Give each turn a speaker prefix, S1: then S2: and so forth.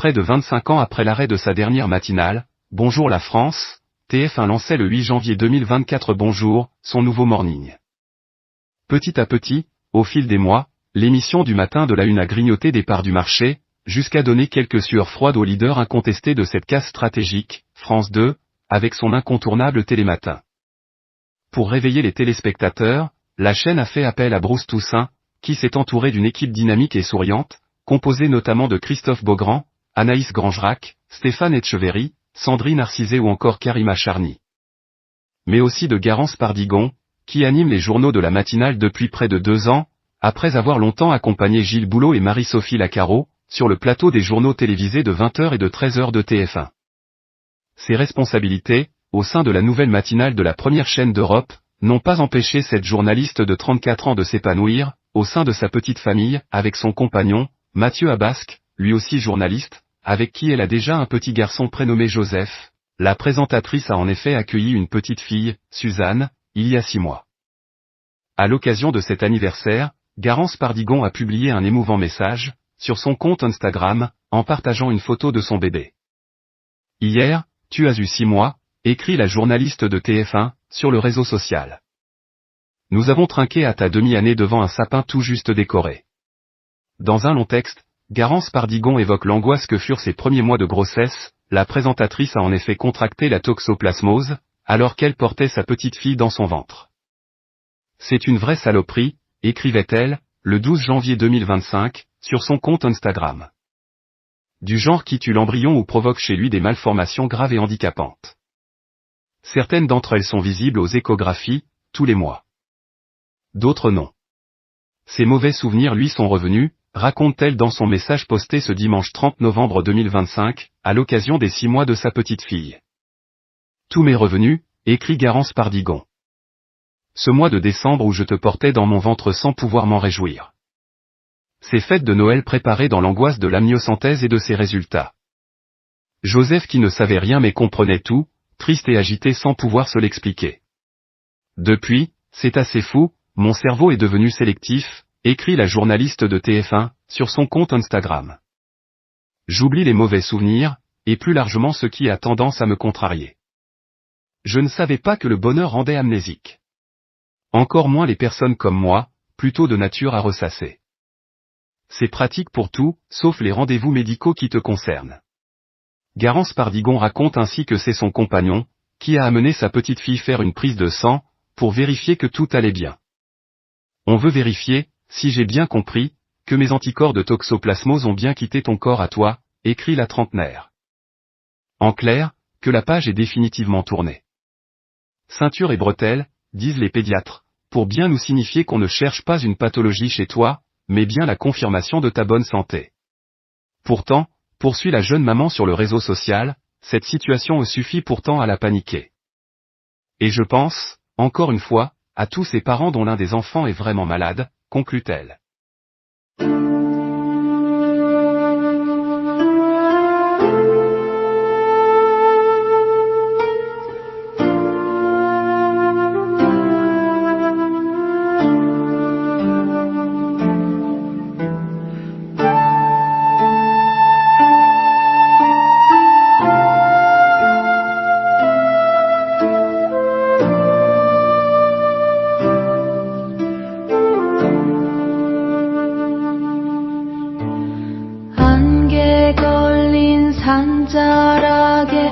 S1: Près de 25 ans après l'arrêt de sa dernière matinale, Bonjour la France, TF1 lançait le 8 janvier 2024 Bonjour, son nouveau morning. Petit à petit, au fil des mois, l'émission du matin de la Une a grignoté des parts du marché, jusqu'à donner quelques sueurs froides au leader incontesté de cette case stratégique, France 2, avec son incontournable Télématin. Pour réveiller les téléspectateurs, la chaîne a fait appel à Bruce Toussaint, qui s'est entouré d'une équipe dynamique et souriante, composée notamment de Christophe Beaugrand, Anaïs Grangerac, Stéphane Etcheverry, Sandrine Arcisé ou encore Karima Charny. Mais aussi de Garance Pardigon, qui anime les journaux de la matinale depuis près de 2 ans, après avoir longtemps accompagné Gilles Boulot et Marie-Sophie Lacaro, sur le plateau des journaux télévisés de 20h et de 13h de TF1. Ses responsabilités, au sein de la nouvelle matinale de la première chaîne d'Europe, n'ont pas empêché cette journaliste de 34 ans de s'épanouir, au sein de sa petite famille, avec son compagnon, Mathieu Abasque, lui aussi journaliste, avec qui elle a déjà un petit garçon prénommé Joseph. La présentatrice a en effet accueilli une petite fille, Suzanne, il y a 6 mois. À l'occasion de cet anniversaire, Garance Pardigon a publié un émouvant message, sur son compte Instagram, en partageant une photo de son bébé. Hier, tu as eu 6 mois, écrit la journaliste de TF1, sur le réseau social. Nous avons trinqué à ta demi-année devant un sapin tout juste décoré. Dans un long texte, Garance Pardigon évoque l'angoisse que furent ses premiers mois de grossesse. La présentatrice a en effet contracté la toxoplasmose, alors qu'elle portait sa petite fille dans son ventre. C'est une vraie saloperie, écrivait-elle, le 12 janvier 2025, sur son compte Instagram. Du genre qui tue l'embryon ou provoque chez lui des malformations graves et handicapantes. Certaines d'entre elles sont visibles aux échographies, tous les mois. D'autres non. Ces mauvais souvenirs lui sont revenus, raconte-t-elle dans son message posté ce dimanche 30 novembre 2025, à l'occasion des 6 mois de sa petite fille. Tous mes revenus, écrit Garance Pardigon. Ce mois de décembre où je te portais dans mon ventre sans pouvoir m'en réjouir. Ces fêtes de Noël préparées dans l'angoisse de l'amniosynthèse et de ses résultats. Joseph qui ne savait rien mais comprenait tout, triste et agité sans pouvoir se l'expliquer. Depuis, c'est assez fou, mon cerveau est devenu sélectif, écrit la journaliste de TF1, sur son compte Instagram. J'oublie les mauvais souvenirs, et plus largement ce qui a tendance à me contrarier. Je ne savais pas que le bonheur rendait amnésique. Encore moins les personnes comme moi, plutôt de nature à ressasser. C'est pratique pour tout, sauf les rendez-vous médicaux qui te concernent. Garance Pardigon raconte ainsi que c'est son compagnon, qui a amené sa petite fille faire une prise de sang, pour vérifier que tout allait bien. On veut vérifier, si j'ai bien compris, que mes anticorps de toxoplasmose ont bien quitté ton corps à toi, écrit la trentenaire. En clair, que la page est définitivement tournée. Ceinture et bretelles, disent les pédiatres, pour bien nous signifier qu'on ne cherche pas une pathologie chez toi, mais bien la confirmation de ta bonne santé. Pourtant, poursuit la jeune maman sur le réseau social, cette situation suffit pourtant à la paniquer. Et je pense, encore une fois, à tous ces parents dont l'un des enfants est vraiment malade, conclut-elle.
S2: 산자락에